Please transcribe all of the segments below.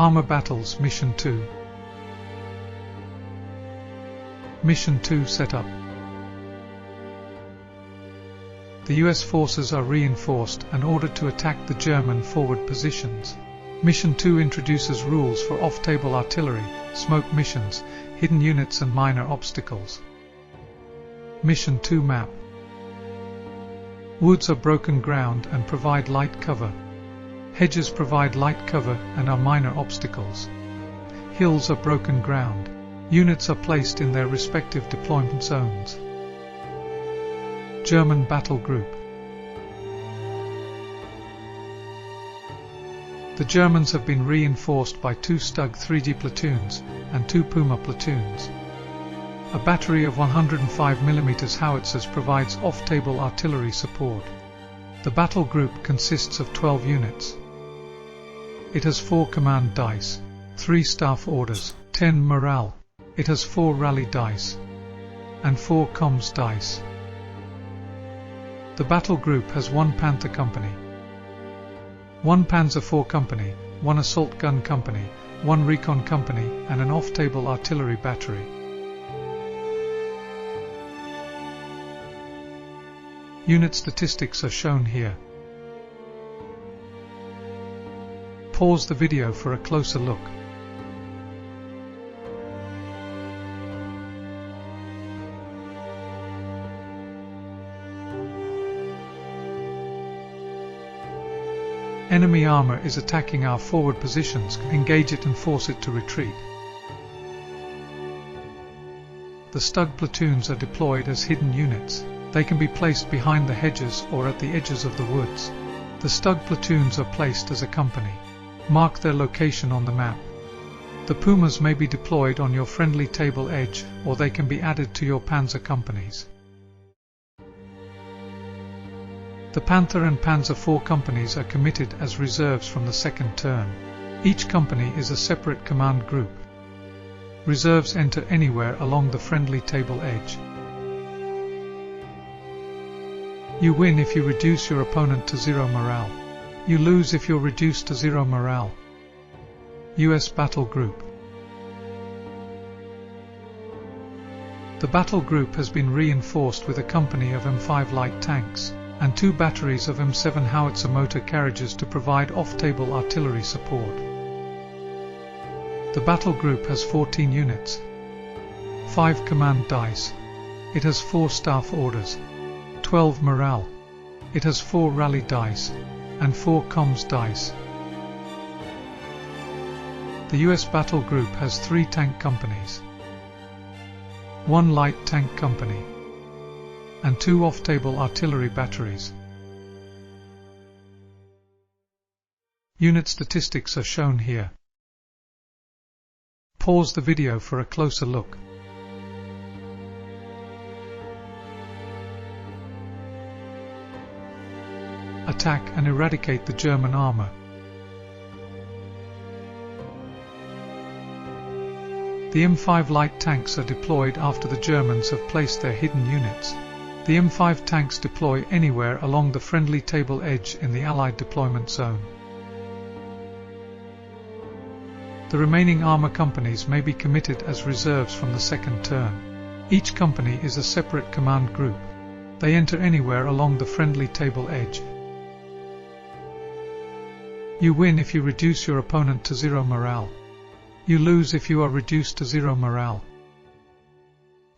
Armour Battles Mission 2. Mission 2 Setup. The US forces are reinforced and ordered to attack the German forward positions. Mission 2 introduces rules for off-table artillery, smoke missions, hidden units and minor obstacles. Mission 2 Map. Woods are broken ground and provide light cover. Hedges provide light cover and are minor obstacles. Hills are broken ground. Units are placed in their respective deployment zones. German Battle Group. The Germans have been reinforced by 2 Stug 3D platoons and 2 Puma platoons. A battery of 105mm howitzers provides off-table artillery support. The battle group consists of 12 units. It has 4 command dice, 3 staff orders, 10 morale. It has 4 rally dice and 4 comms dice. The battle group has 1 Panther company, 1 Panzer IV company, 1 assault gun company, 1 recon company and an off-table artillery battery. Unit statistics are shown here. Pause the video for a closer look. Enemy armor is attacking our forward positions. Engage it and force it to retreat. The Stug platoons are deployed as hidden units. They can be placed behind the hedges or at the edges of the woods. The Stug platoons are placed as a company. Mark their location on the map. The Pumas may be deployed on your friendly table edge, or they can be added to your Panzer companies. The Panther and Panzer IV companies are committed as reserves from the second turn. Each company is a separate command group. Reserves enter anywhere along the friendly table edge. You win if you reduce your opponent to 0 morale. You lose if you're reduced to 0 morale. US Battle Group. The battle group has been reinforced with a company of M5 light tanks and 2 batteries of M7 howitzer motor carriages to provide off-table artillery support. The battle group has 14 units, 5 command dice. It has 4 staff orders, 12 morale. It has 4 rally dice and 4 comms dice. The US battle group has 3 tank companies, 1 light tank company and 2 off-table artillery batteries. Unit statistics are shown here. Pause the video for a closer look. Attack and eradicate the German armor. The M5 light tanks are deployed after the Germans have placed their hidden units. The M5 tanks deploy anywhere along the friendly table edge in the Allied deployment zone. The remaining armor companies may be committed as reserves from the second turn. Each company is a separate command group. They enter anywhere along the friendly table edge. You win if you reduce your opponent to 0 morale. You lose if you are reduced to 0 morale.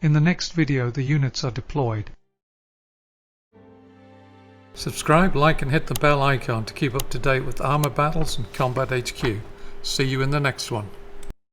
In the next video the units are deployed. Subscribe, like and hit the bell icon to keep up to date with Armour Battles and Combat HQ. See you in the next one.